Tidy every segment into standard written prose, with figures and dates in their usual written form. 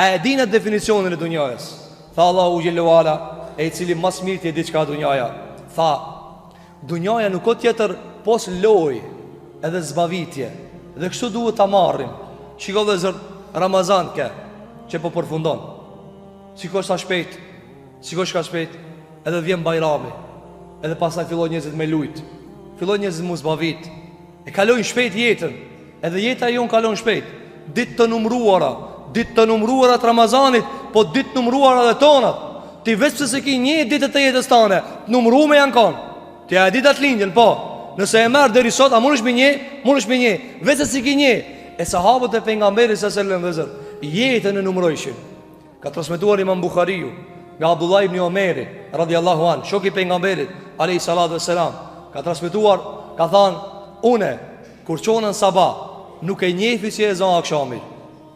A e dinë definicionin e dunjajës? Tha Allahu Gjellu Ala, e I cili mas mirë t'je diçka dunjaja. Tha, dunjaja nuk o tjetër pos loj edhe zbavitje. Dhe kështu duhet ta marrim. Shiko dhe zër, Ramazan ke që po përfundon. Shiko shka shpejt, shiko shka shpejt, edhe vjen Bajrami, edhe pasaj fillon njerëzit me lujt, fillon njerëzit mu zbavit, e kalojnë shpejt jetën, edhe jeta jonë kalon shpejt. Ditë të numruara të Ramazanit, po ditë të numruara dhe tonat. Ti veç pëse se ki një ditët të jetës tane, të numrume janë kanë. Ti a ditë atë lindjen, po. Nëse e merë deri sot, a mund është me një, veç se si ki një. E sahabët e pejgamberit sallallahu alaihi wasallam jetën e numrojshin. Ka transmetuar Imam Buhariu nga Abdullah ibn Omeri radhiyallahu an, shoku I pejgamberit alayhi salatu wassalam, ka transmetuar, ka thënë, une kur çonën sabah nuk e njefi si e zon akşamit.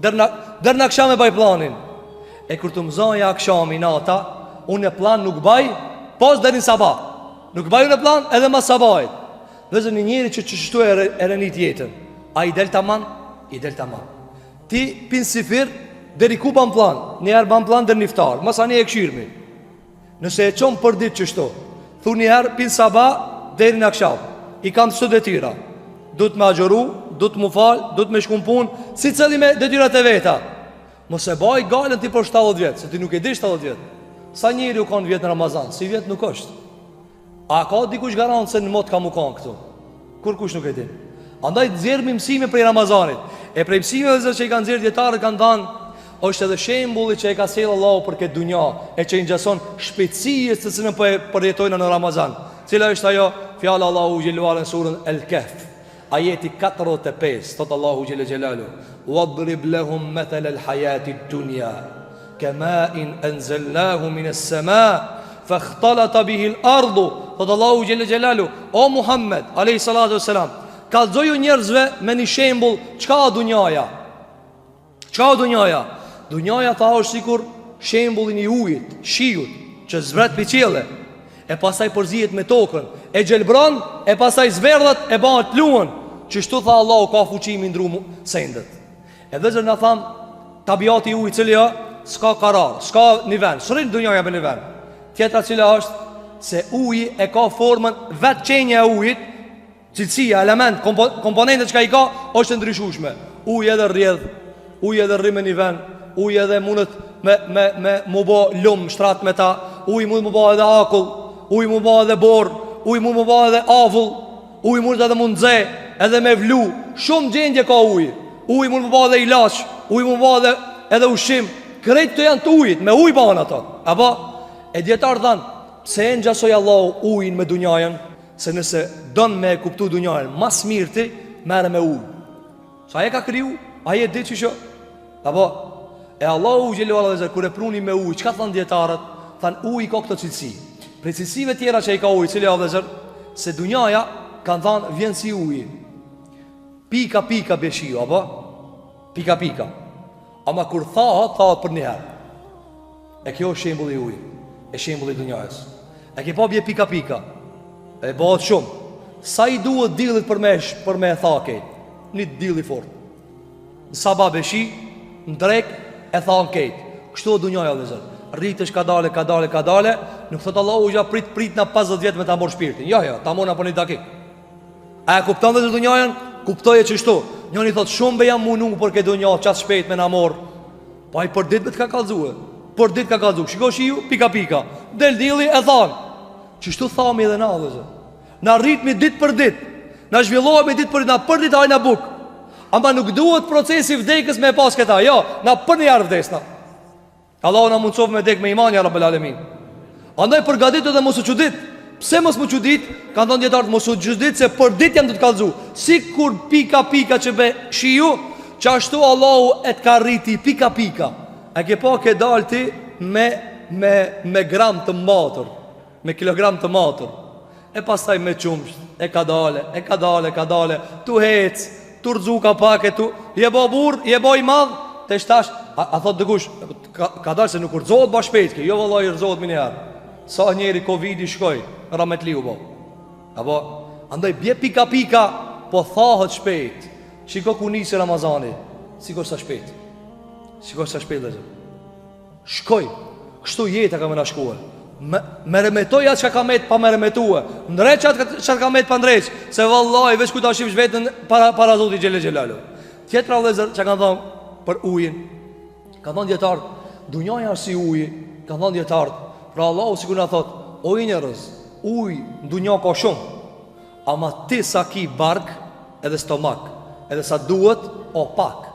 Der në akşam e baj planin. E kur të mëzonja akşami nata, unë e plan nuk baj pos deri në sabah. Nuk baj unë e plan edhe mas sabahit. Dhe një njeri që qështu e renit jetën, a I del taman? I del taman. Ti pin sifir deri ku ban plan? Njerë ban plan deri niftar, masa një e këshirmi. Nëse e qonë për ditë qështu, thu njerë pin sabah deri në akşam, I kam të së detyra, du të me agjeru, du të mu fal, du të me shkum pun, si cëli me detyrat e veta. Mos e baj galen ti për 70 vjetë, se ti nuk e di 70 vjetë. Sa njeri u kanë vjetë në Ramazan? Si vjetë nuk është. A ka dikush garantë se në mot ka mu kanë këtu? Kur kush nuk e din. Andaj të zjerë mësime prej Ramazanit. E prej mësime dhe që I kanë zjerë djetarët kanë danë, është edhe shembulli që e ka sjellë Allahu për këtë dunja, e që I ngjason shpejtësisë të cilën po e përjetojnë në Ramazan. Cila është ajo? Fjala Allahu xhelalu ala në surën El-Kahf, ajeti 45, thot Allahu xhelalu xhelalu, "Wadrib lahum mathal al-hayati ad-dunya, kama'in anzalnahu min as-sama' fakhtalata bihi al-ardu." Thot Allahu xhelalu xhelalu, o Muhammed alayhi salatu wassalam, kallëzoju njerëzve me një shembull, çka o dunjaja? Çka o dunjaja? Dunjaja tha është sikur shembullin I ujit, shiut, që zbret për qielle, e pasaj përzihet me tokën, e gjelbron, e pasaj zverdhat, e bëhet luën. Qështu tha Allahu ka fuqimi ndru sendet. E dhe zërë në tham, tabiati ujit cili s'ka karar, s'ka një vend, s'rrinë dunjaja me një vend. Tjetra cila është se uji e ka formën vetë qenje e ujit, cilësia, element, komponente që ka I ka, është ndryshushme. Uji edhe rrjedh, uji edhe rri me një vend, uji edhe mundet me mu bo lumë, shtrat me ta, uji mund mu bo edhe akull, uji mu bo edhe bor, uji mund mu bo edhe avull, uji mund edhe mund dze, edhe me vlu. Shumë gjendje ka uji. Uji mund mu bo edhe ilaç, uji mund mu bo edhe ushim. Krejt të janë të ujit, me uj banë ato. Apo, e djetarë dhanë, pse e njësoj Allahu ujin me dunjajën? Se nëse dënë me kuptu dunjajën mas mirti, mere me uj. Sa e ka kriju, a je ditë që shë? Apo, e Allahu gjellu ala dhe zërë, kër e pruni me uj, qka thanë djetarët? Thanë uj ka këtë cilësi. Pre cilësive tjera që I ka uj, cili ala dhe zërë, se dunjaja, kanë thanë, vjen si uj. Pika, pika beshio, apo? Pika, pika. Ama kur thahat për njëherë. E kjo është shembulli I ujit, e shembulli I dunjajës. E ke pa bje pika pika, e bëhet shumë. Sa I duhet dillit për me e thakej? Një dill I fort. Në sabah beshi, në drek e than kejt. Kështu o dunjaja dhe zërë. Rritësh ka dale. Nuk thot Allah u gja prit na 50 vjetë me ta mor shpirtin. Ja, ta mor në për një dakik. A e kupton dhe zë dunjajën? Kuptoj e qështu. Njoni thot shumë be jam munu për këtë dunja, qatë shpejt me na mor. Pa I për dit me të ka kalzue. Për dit ka kalzue. Shiko shiu, pika pika. Del dili e than. Qështu thami edhe na dhe zërë. Na rritmi dit për dit. Na zhvillohemi dit për dit. Na për dit hajna buk. Ama nuk duhet procesi vdekës me pas këta. Jo, na për një arë vdesna. Allahu na mundsof me dek me imani, Rabbel Alamin. Andaj përgatitu dhe mos u çudit. Pse mos më çudit? Kanë thënë dietarët mos u çudit se për ditë janë të kallzu. Sikur pika pika që be shiu, çashtu Allahu e të ka rriti pika pika. A ke pa ke dalti me gram të matur, me kilogram të matur. E pastaj me qumsht, e ka dale, tu hec, tu rzuka pak e tu, je bo burr, je bo I madh, te shtash, a thot dëkush, ka dalë se nuk rëzohet ba shpejt, jo vëllaj rëzohet minjarë. Sa njeri Covid-i shkoj, rametliu bo. Apo, andaj bje pika pika, po thahet shpejt. Shiko ku nisi Ramazani, sikur sa shpejt. Shikoj sa shpejt dhe shkoj, kështu jetë ka më na shkuar. Me remetoj atë që ka me të pa me remetue, ndreq atë që ka me të pa ndreq. Se vallaj, veç ku ta shifsh vetën para Zotit Gjelle Gjelalu. Tjetra vëllezër që kanë thonë për ujin, kanë thonë djetarë, dunjaja është si uji, kanë thonë djetarë. Pra Allahu sikur na thot, o i njerëz, uj në dunja ka shumë, ama ti sa ki bark edhe stomak, edhe sa duhet o pak.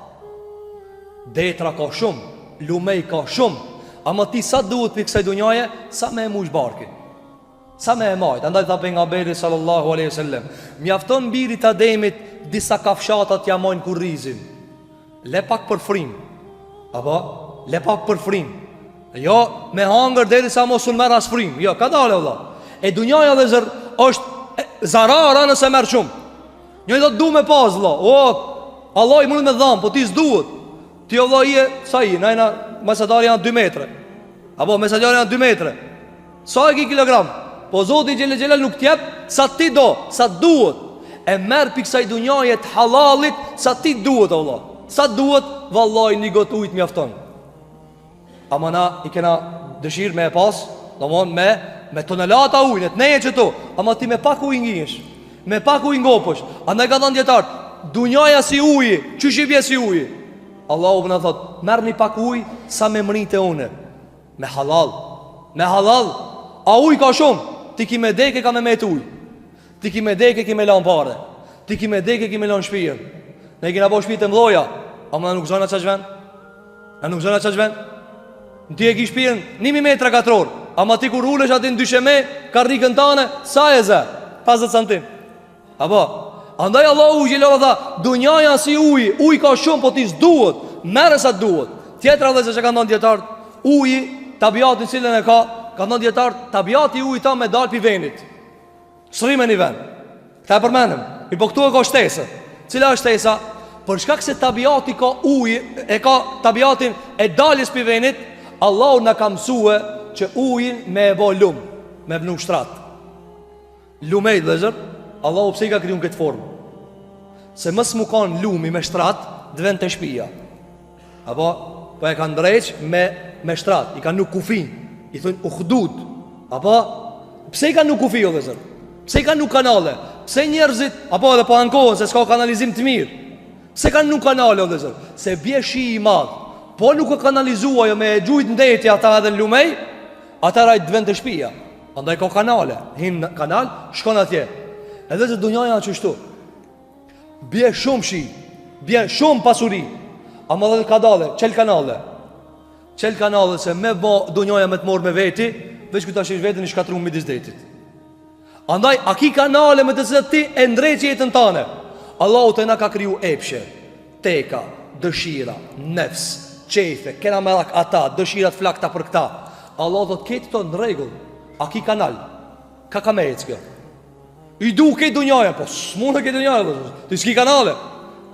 Detra ka shumë, lumej ka shumë, ama ti sa duhet për kësaj dunjaje, sa me e mush barkin, sa me e majt. Andaj tha pejgamberi sallallahu aleyhi sallam, mjafton birit Ademit disa kafshatat ja mojnë kurrizin, le pak për frim, apo le pak për frim, jo me hangër deri sa mos unë merr as frim, jo, ka dale valla. E dunjaja dhe zër është zarara nëse merr shumë. Njëri do të du me pas valla, o Allah i mund me dham, po ti s'duhet. Ti o valla je, sa i, najna mesadari janë 2 metre, apo mesadari janë 2 metre, sa e ki kilogram, po Zoti Gjelle Gjelalu nuk t'jep sa ti do, sa duhet. E merr pikë kësaj dunjaje të halalit sa ti duhet Allah. Sa duhet, vallaj një gotë ujtë mjafton. Ama na i kena dëshirë me e pas, domthon me tonelata ujnë, të neje që tu, ama ti me pak ujë ngihesh, me pak ujë ngopësh. Andaj ka thënë dietar, dunjaja si uji, çu shibje si uji. Allahu më thot, merr një pak ujë sa me mritë une, me halal. Me halal, a ujë ka shumë, ti ki me deke ka me met ujë. Ti ki me deke ki me lan pare. Ti ki me deke ki me lan shpirë. Ne i kena po shpirë të mdoja, ama na nuk zona çaj ven. Na nuk zona çaj ven. Ti e ki shpirën 1000 metra katror, ama ti kur ulesh aty në dysheme, karrikën tane, sa e zë? 50 centim. Apo, andaj Allahu xhelala tha, dunjaja si uji ka shumë, po ti s'duhet, merre sa duhet. Tjetra edhe se ka ndon dietar, uji, tabiatin cilën e ka ndon dietar, tabiati i ujit ta me dal pi venit. Srime një ven. Këta e përmenem. I po këtu e ka shtesë. Cila është shtesa? Për shkak se tabiati ka uji, e ka tabiatin e daljes pi venit, Allahu na ka mësue që ujin me e bo lum, me vnu shtrat. Lumej dhe zër, Allahu pse i ka kriju në këtë formë? Se mës mu kanë lumi me shtrat, dven të shpia. Apo, po e ka ndreq me shtrat, i ka nuk kufin, i thënë ukhdud. Apo, pse i ka nuk kufi o dhe zër? Pse i ka nuk kanale? Pse njerëzit, apo edhe po ankohen se s'ka kanalizim të mirë? Pse ka nuk kanale o dhe zër? Se bje shi i madhë. Po nuk e kanalizua jo me e gjujt ndeti ata edhe në lumej, ata rajt dven të shpia. Andaj ka kanale, hin në kanal, shkon atje. Edhe që dunjaja që shtu, bje shumë shi, bje shumë pasuri, ama dhe kadale, qel kanale se me bo dunjaja me të morë me veti, veç këta shish vetin i shkatru midis detit. Andaj, a ki kanale me të cilat ti e ndrejt jetën tane. Allahu të na ka kriju epshe, teka, dëshira, nefs, qefe, kena me rak ata, dëshirat flakta për këta. Allah do të ketë të në regull. A ki kanal? Ka me ecë kjo? I du këtë dunjaja, po s'mune këtë dunjaja, ti s'ki kanale.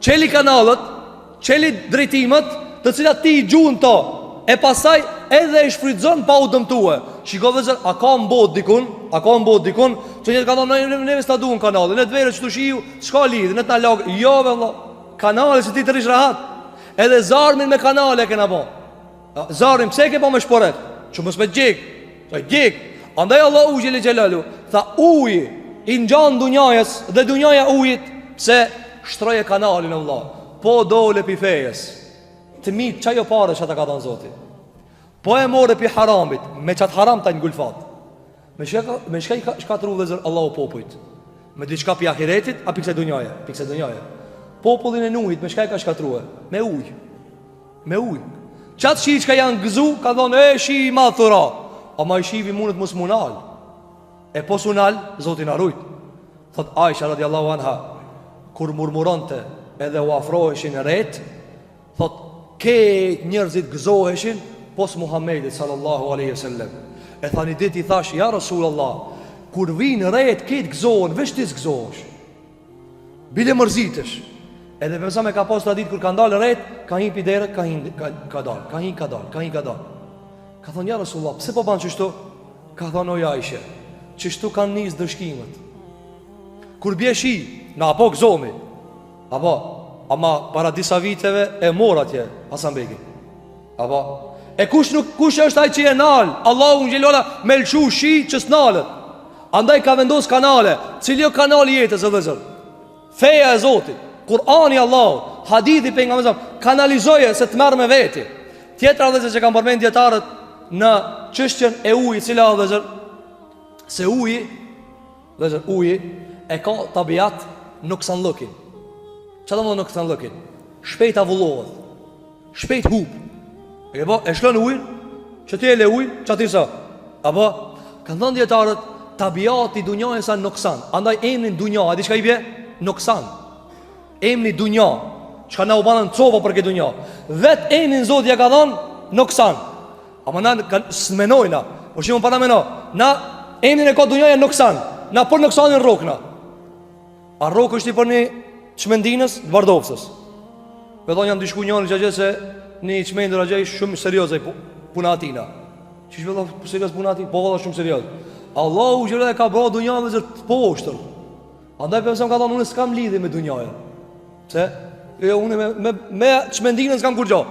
Qeli kanalët, qeli drejtimet, të cilat ti i gjunë to, e pasaj edhe i shfrydzon pa u dëmtue. Shiko vëzër, a ka mbot dikun, që njëtë ka thonë, neve s'ta duhen kanale, në të vere që të shiju, s'ka lidhë, në të në lagë, jo vëllo, kanale që ti të rish rahat. Edhe zarmin me kanale e kena po. Zarmin, pse ke po me shporet? Që mës me gjik. Andaj Allah u gjeli gjelalu, tha uji, i në gjanë dunjajës dhe dunjaja ujit, pse shtroje kanalin e Allah. Po dole pi fejes, të mitë qaj o pare që ta ka të në zoti. Po e more pi haramit, me qatë haram ta një gulfat. Me shka i shkatru dhe zër Allah o popujt. Me diçka pi ahiretit, a pi këse dunjaja. Popullin e Nuhit me shka i ka shkatruhe? Me uj. Qatë shi që ka janë gëzu, ka thonë, shi i madhë thëra. Ama i shivi mundet mus munal. E pos unal, Zotin arrujt. Thot Aisha radiallahu anha, kur murmurante edhe u afroheshin ret, thot, ke njerëzit gëzoheshin pos Muhammedit sallallahu aleyhi sallam. E thani dit i thash, ja Rasulallah, kur vinë ret, ketë gëzohen, veç tis gëzohesh. Bile mërzitesh. Edhe përsa me ka pas të adit kër ka ndalë ret, ka hin pidere, ka hin ka dal. Ka thonë, ja Rasulullah, pse po banë qështu? Ka thonë, o Aisha, qështu kanë njës dëshkimet. Kur bje shi, në apo gëzomi, apo, ama para disa viteve e mor atje Hasan Begi. Apo e kush është ai që e nal? Allahu xhelala me lçu shi që s'nalet. Andaj ka vendos kanale. Cili o kanali jetës e vëzër? Feja e Zotit, Kur'ani Allahu, hadithi pejgamberit, kanalizoje se të merr me veti. Tjetra vëzër që kanë përmend dietarët në çështjen e ujit, cila vëzër, se uji e ka tabiat noksanllëkin. Çfarë do të thonë noksanllëkin? Shpejt avullohet, shpejt hub. E shlon ujin, që ti e le ujin, çati sa. Apo kanë thënë dietarët, tabiati i dunjës sa noksan. Andaj emrin dunja, a di çka i bie? Noksan. Emri dunja, çka na u banën copa për këtë dunja. Vet emrin Zoti ja ka dhënë noksan. Ama na smenojna, po shihim para meno. Na emrin e ka dunjaja noksan. Na për noksanin rrokna. A rrok është i për një çmendinës, të bardhofsës. Vedon janë dishku njëri që se një çmendur agjë shumë serioze puna atina. Çish vëlla serioz puna atina, po valla shumë serioz. Allahu xhelal e ka bërë dunjën me të poshtër. Andaj pse ka thonë unë s'kam lidhje me dunjën. Pse? Jo unë me çmendinën s'kam kur gjë.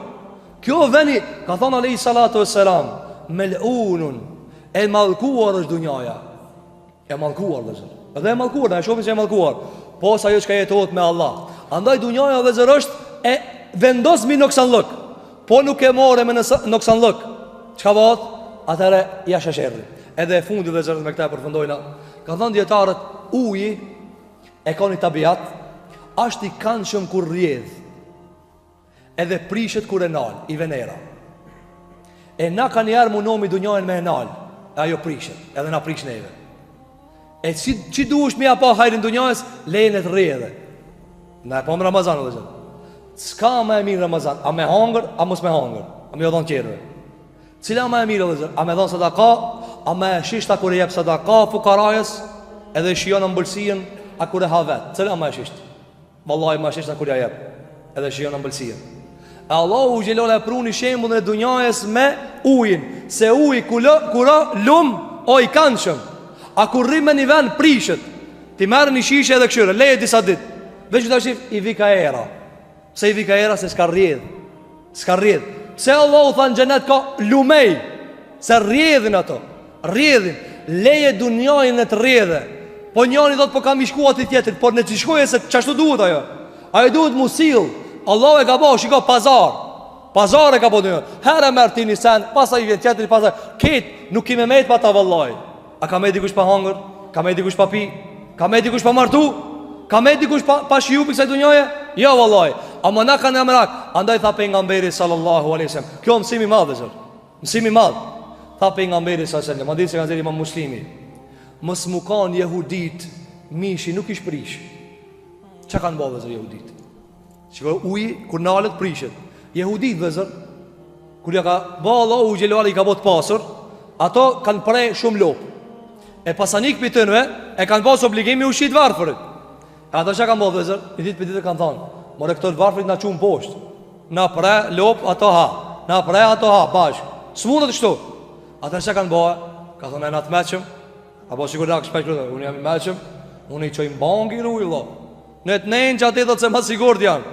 Kjo veni, ka thonë alayhi salatu vesselam, mel'unun, e mallkuar është dunjaja. E mallkuar vëzër. Edhe e mallkuar, ne shohim se e mallkuar. Po sa ajo që jetohet me Allah. Andaj dunjaja vëzër është e vendos mi noksanllëk. Po nuk e morë me noksanllëk. Çka bëhet? Atëre ja shësherri. Edhe e fundi vëzër me këtë përfundojna. Ka thënë dietarët, uji e ka një tabiat, është i këndshëm kur rrjedh. Edhe prishet kur e nal, i venera. E na ka njerë munomi dunjajnë me e nal, e ajo prishet, edhe na prish neve. E që du është mi apo hajrin dunjajës, lejnë e të rrjedhe. Na e po më Ramazan, dhe zërë. Ska me e mirë Ramazan, a me hangër, a mos me hangër, a me jodhon qerëve. Cila me e mirë, dhe zërë, a me dhonë sadaka, a me shishta kër e jep sadaka fukarajës, edhe shion në mbëlsien, a kër e ha vetë. Cila me e shisht? Wallahi me shishta kër e jep, edhe shion në mbëlsien. E Allahu gjelole e pruni shembullin e dunjajës me ujin. Se uji kura lum o i kanëshëm. A kur rrim me një vend prishet. Ti merë një shishe edhe këshyre, leje disa dit. Veç të shif i vika era. Se i vika era se s'ka rrjedh. S'ka rrjedh. Se Allahu thanë gjenet ka lumej. Se rrjedhin ato. Rrjedhin. Leje dunjajën e të rrjedhe. Po njani do të po kam i shkuat i tjetër. Por në që shkuje se qashtu duhet ajo. Ajo duhet musil. Allah e ka bo, shiko pazar. Pazar e ka bo dunjë. Herë e mërë ti një sen, pasa i vjen tjetëri pazar. Ketë nuk kime mejtë pa ta vallaj. A ka me dikush pa hangër? Ka me dikush pa pi? Ka me dikush pa martu? Ka me dikush pa shiju për kësaj dunjoje? Jo vallaj. A më na ka në mërak. Andaj tha pejgamberi sallallahu alaihi wasallam. Kjo mësimi madhë zër. Mësimi madhë. Tha pejgamberi sallallahu alaihi wasallam. Ma ditë se kanë zeri Imam Muslimi. Mës mu kanë jehudit, mishi nuk ish prish. Qa kanë bo dhe zër jehudit? Shiko uji kur nalet prishet. Jehudit vëzër, kur ja ka ba Allah u gjeluar i ka bot pasur, ato kanë prej shumë lop. E pasanik për tënve e kanë pas obligimi u shqit varfërit. E ato që kanë bot vëzër, një ditë për ditë kanë thonë, more këtër varfërit na qumë poshtë. Na prej lop ato ha, na prej ato ha, bashkë. Së mundët të shtu. Ato që kanë bot, ka thonë e na të meqëm, apo sikur da këshpej kërëtë, unë jam i meqëm, unë i qojmë bangi rujë lo. Në të nejnë që ati dhe të se ma sigurt janë.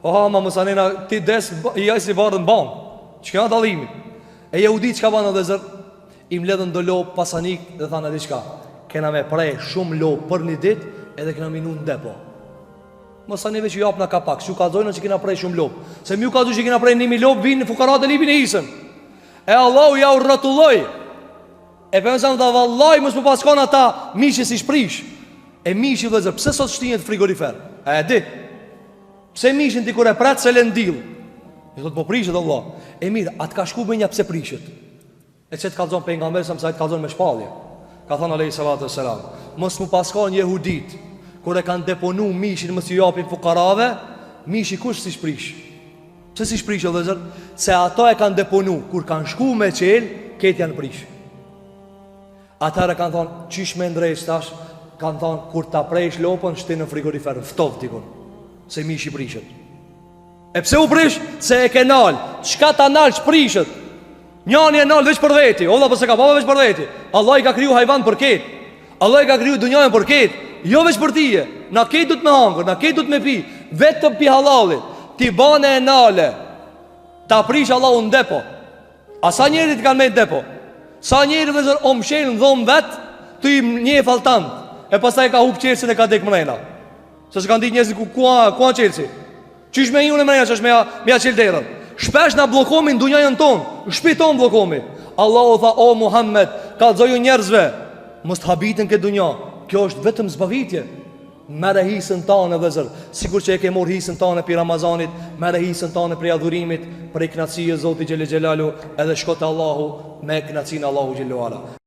Oha, ma mësanina, ti des i ajsi bardën ban. Që këna dalimi? E jehudit që ka banë dhe zër, im ledhen do lopë pasanik dhe thana di qka. Kena me prej shumë lopë për një dit, edhe kena minu në depo. Mësanive që japë në kapak, që ka dojnë që kena prej shumë lopë. Se mju ka dojnë që kena prej 1.000 lopë, vinë në fukarat e lipin e isën. E Allahu ja u rratulloj. E për mësam të vallaj, mësë më paskon ata mishi si shprish. E mishi dhe zër, pëse sot shtinjet frigorifer? E di. Pse mishin ti kur e pret se lëndil? E thot po prishet Allah. E mirë, atë ka shku me një pse prishet. E që të kalzon pejgamberi sa të kalzon me shpallje. Ka thonë alayhi salatu wassalam, mos mu paskon jehudit kur e kanë deponu mishin mos i japin fukarave, mishi kush si shprish? Pse si shprish o vëzër? Se ato e kanë deponu kur kanë shku me qel, ketë janë prish. Atare kanë thonë, qish me ndrejsh tash? Kanë thonë, kur ta prejsh lopën, shti në frigorifer, ftov dikun. Se mishi prishet. E pse u prish? Se e ke nal. Qka ta nal që prishet? Njani e nal veç për veti. Olla përse ka baba veç për veti. Allah i ka kriju hajvan për ket. Allah i ka kriju dunjajën për ket. Jo veç për tije. Na ket du të me hangër, na ket du të me pi. Vetëm pi halalit. Ti bane e nale. Ta prish Allahu në depo. A sa njerit kanë me depo? Sa njerit vëzër o mshelë në dhomë vetë, të i një faltant, e pastaj ka hup qelsin e ka dek mrena. Se s'kan ditë njëzit ku qelsi. Qysh me ju në mrena që është me ja qelë derën. Shpesh na blokomi në dunjajën tonë, në shpi tonë blokomi. Allahu tha, o Muhammed, ka zoju njerëzve, mos të habitën këtë dunja. Kjo është vetëm zbavitje. Mere hisën tane vëzër, sikur që e ke mor hisën tane për Ramazanit, mere hisën tane për adhurimit, për i knatësia Zoti Gjelle Gjelalu, edhe shkote Allahu me knatësinë Allahu Gjellu Ala.